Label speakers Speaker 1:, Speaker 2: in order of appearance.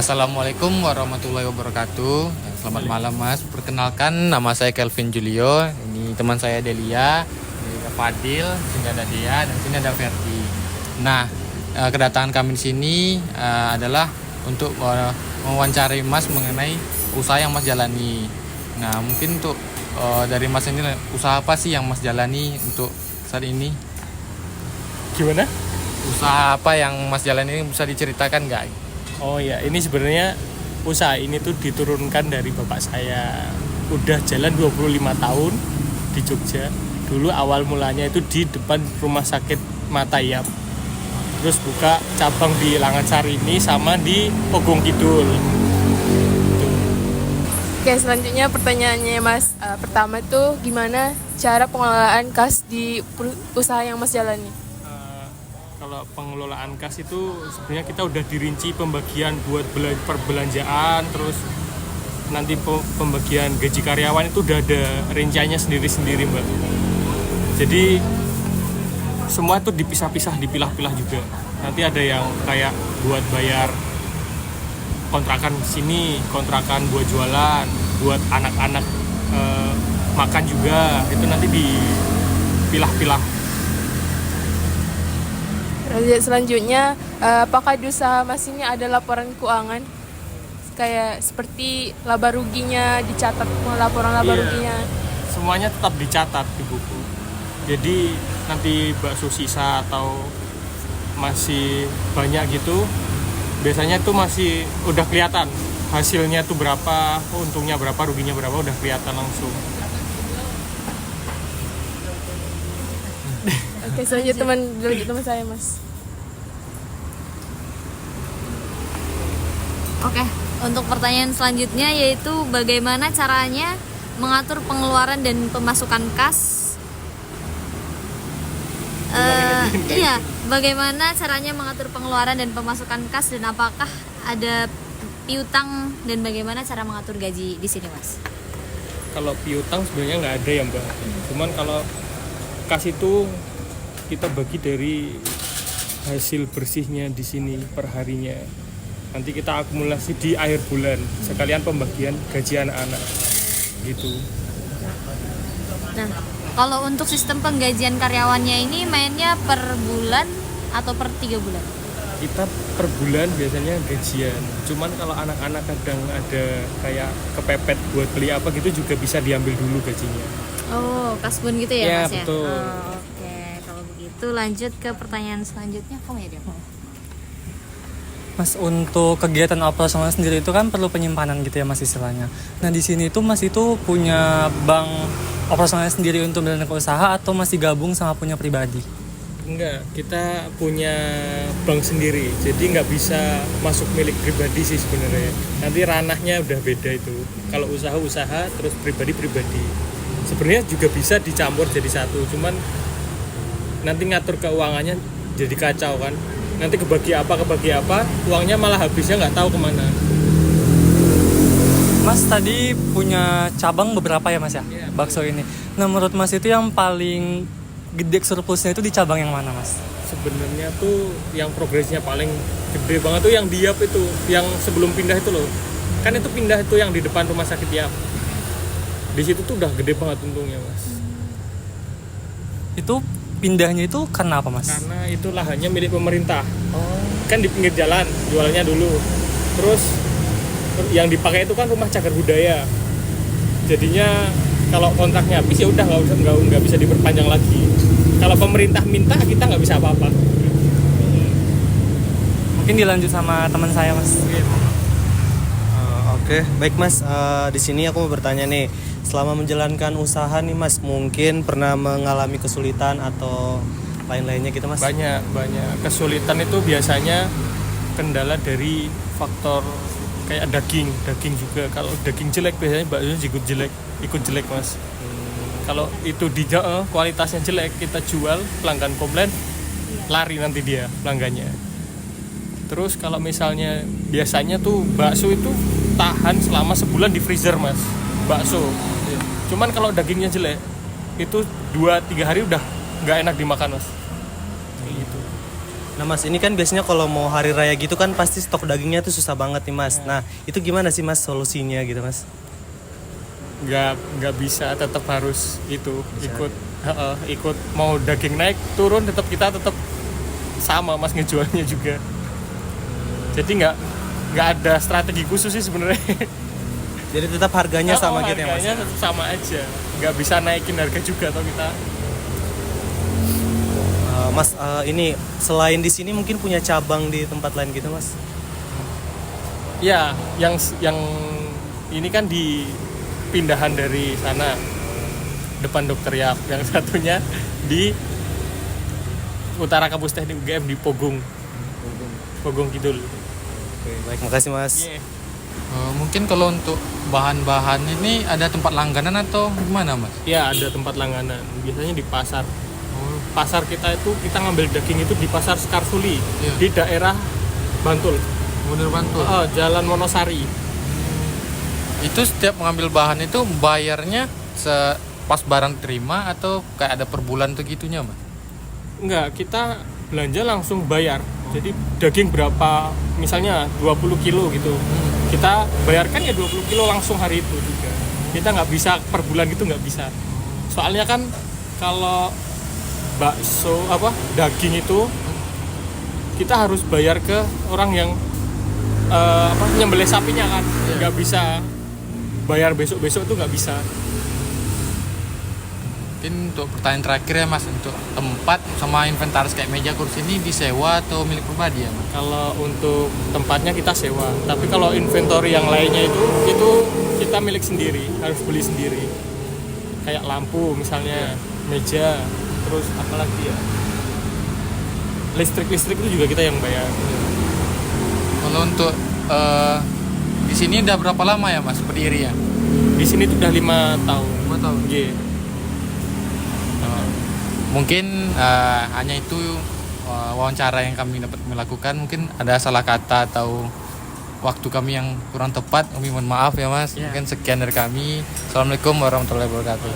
Speaker 1: Assalamualaikum warahmatullahi wabarakatuh. Selamat malam Mas. Perkenalkan nama saya Kelvin Julio. Ini teman saya Delia, ini ada Fadil, sini ada Dea, dan sini ada Ferdi. Nah, kedatangan kami di sini adalah untuk mewawancari Mas mengenai usaha yang Mas jalani. Nah, mungkin untuk dari Mas ini usaha apa sih yang Mas jalani untuk saat ini?
Speaker 2: Gimana?
Speaker 1: Usaha apa yang Mas jalani bisa diceritakan nggak?
Speaker 2: Oh ya, ini sebenarnya usaha ini tuh diturunkan dari bapak saya. Udah jalan 25 tahun di Jogja. Dulu awal mulanya itu di depan rumah sakit Matayap. Terus buka cabang di Langansari ini sama di Ogong Kidul.
Speaker 3: Oke, selanjutnya pertanyaannya Mas. Pertama tuh gimana cara pengelolaan kas di usaha yang Mas jalani?
Speaker 2: Kalau pengelolaan kas itu sebenarnya kita udah dirinci pembagian buat perbelanjaan, terus nanti pembagian gaji karyawan itu udah ada rinciannya sendiri-sendiri, Mbak. Jadi semua itu dipisah-pisah, dipilah-pilah juga. Nanti ada yang kayak buat bayar kontrakan sini, kontrakan buat jualan, buat anak-anak makan juga, itu nanti dipilah-pilah.
Speaker 3: Selanjutnya, apakah di usaha Mas ini ada laporan keuangan? Kayak seperti laba ruginya dicatat, laporan laba ruginya.
Speaker 2: Semuanya tetap dicatat di buku. Jadi nanti bakso sisa atau masih banyak gitu, biasanya tuh masih udah kelihatan hasilnya tuh berapa, untungnya berapa, ruginya berapa, udah kelihatan langsung.
Speaker 3: Oke, selanjutnya teman saya Mas.
Speaker 4: Oke, untuk pertanyaan selanjutnya yaitu bagaimana caranya mengatur pengeluaran dan pemasukan kas? Iya, bagaimana caranya mengatur pengeluaran dan pemasukan kas, dan apakah ada piutang, dan bagaimana cara mengatur gaji di sini, Mas?
Speaker 2: Kalau piutang sebenarnya nggak ada ya, Mbak. Cuman kalau kas itu kita bagi dari hasil bersihnya di sini per harinya. Nanti kita akumulasi di akhir bulan sekalian pembagian gaji anak-anak gitu.
Speaker 4: Nah, kalau untuk sistem penggajian karyawannya ini mainnya per bulan atau per 3 bulan?
Speaker 2: Kita per bulan biasanya gajian. Cuman kalau anak-anak kadang ada kayak kepepet buat beli apa gitu juga bisa diambil dulu gajinya.
Speaker 4: Oh, kasbon gitu ya,
Speaker 2: Ya,
Speaker 4: Mas ya?
Speaker 2: betul.
Speaker 4: Oh, oke, kalau begitu lanjut ke pertanyaan selanjutnya. Kok ya dia?
Speaker 5: Mas, untuk kegiatan operasional sendiri itu kan perlu penyimpanan gitu ya Mas istilahnya. Nah di sini tuh Mas itu punya bank operasionalnya sendiri untuk menjalankan usaha atau masih gabung sama punya pribadi?
Speaker 2: Enggak, kita punya bank sendiri. Jadi nggak bisa masuk milik pribadi sih sebenarnya. Nanti ranahnya udah beda itu. Kalau usaha-usaha terus pribadi-pribadi. Sebenarnya juga bisa dicampur jadi satu. Cuman nanti ngatur keuangannya jadi kacau kan. Nanti kebagi apa, uangnya malah habisnya nggak tahu kemana.
Speaker 5: Mas tadi punya cabang beberapa ya Mas ya,
Speaker 2: Iya.
Speaker 5: bakso ini. Nah menurut Mas itu yang paling gede surplusnya itu di cabang yang mana Mas?
Speaker 2: Sebenarnya tuh yang progresnya paling gede banget tuh yang Diap itu, yang sebelum pindah itu loh. Kan itu pindah itu yang di depan rumah sakit Diap. Di situ tuh udah gede banget untungnya Mas.
Speaker 5: Itu pindahnya itu karena apa Mas?
Speaker 2: Karena itu lahannya milik pemerintah. Kan di pinggir jalan jualnya dulu. Terus yang dipakai itu kan rumah cagar budaya. Jadinya kalau kontraknya habis ya udah nggak bisa diperpanjang lagi. Kalau pemerintah minta kita nggak bisa apa-apa.
Speaker 5: Mungkin dilanjut sama teman saya Mas.
Speaker 6: Oke, baik Mas. Di sini aku mau bertanya nih. Selama menjalankan usaha nih Mas, mungkin pernah mengalami kesulitan atau lain-lainnya gitu Mas?
Speaker 2: Banyak kesulitan itu biasanya kendala dari faktor kayak daging juga. Kalau daging jelek biasanya baksonya ikut jelek Mas. Kalau itu kualitasnya jelek, kita jual, pelanggan komplain, lari nanti dia pelanggannya. Terus kalau misalnya biasanya tuh bakso itu tahan selama sebulan di freezer Mas, bakso. Cuman kalau dagingnya jelek itu 2-3 hari udah nggak enak dimakan Mas. Kayak gitu.
Speaker 6: Nah Mas, ini kan biasanya kalau mau hari raya gitu kan pasti stok dagingnya tuh susah banget nih Mas. Nah itu gimana sih Mas solusinya gitu Mas?
Speaker 2: Nggak bisa, tetap harus itu ikut mau daging naik turun kita tetap sama Mas ngejualnya juga. Jadi nggak ada strategi khusus sih sebenarnya.
Speaker 6: Jadi tetap harganya sama gitu ya Mas?
Speaker 2: Harganya tetap sama aja, nggak bisa naikin harga juga atau kita.
Speaker 6: Mas, ini selain di sini mungkin punya cabang di tempat lain gitu Mas?
Speaker 2: Ya, yang ini kan di pindahan dari sana depan Dokter Yap, yang satunya di Utara Kampus Teknik UGM di Pogong Kidul.
Speaker 6: Oke, baik, makasih Mas.
Speaker 2: Yeah.
Speaker 1: Mungkin kalau untuk bahan-bahan ini ada tempat langganan atau gimana Mas?
Speaker 2: Ya, ada tempat langganan, biasanya di pasar. Pasar kita itu, kita ngambil daging itu di Pasar Skarsuli,
Speaker 1: Iya.
Speaker 2: di daerah Bantul.
Speaker 1: Bener Bantul.
Speaker 2: Jalan Monosari.
Speaker 1: Itu setiap mengambil bahan itu bayarnya pas barang terima atau kayak ada per bulan tuh gitunya Mas?
Speaker 2: Enggak, kita belanja langsung bayar. Jadi daging berapa, misalnya 20 kilo gitu, kita bayarkan ya 20 kilo langsung hari itu juga. Kita nggak bisa per bulan gitu, nggak bisa. Soalnya kan kalau bakso daging itu kita harus bayar ke orang yang nyembelih sapinya kan, nggak bisa bayar besok tuh nggak bisa.
Speaker 1: Mungkin untuk pertanyaan terakhir ya Mas, untuk tempat sama inventaris kayak meja kursi ini disewa atau milik pribadi ya Mas?
Speaker 2: Kalau untuk tempatnya kita sewa, tapi kalau inventory yang lainnya itu kita milik sendiri, harus beli sendiri. Kayak lampu misalnya, meja, terus apalagi ya, listrik itu juga kita yang bayar.
Speaker 1: Kalau untuk di sini udah berapa lama ya Mas berdiri ya?
Speaker 2: Di sini tuh udah 5 tahun.
Speaker 1: 5 tahun.
Speaker 2: Iya.
Speaker 1: Mungkin hanya itu wawancara yang kami dapat melakukan. Mungkin ada salah kata atau waktu kami yang kurang tepat, kami mohon maaf ya Mas.
Speaker 2: Ya.
Speaker 1: Mungkin sekian dari kami. Assalamualaikum warahmatullahi wabarakatuh.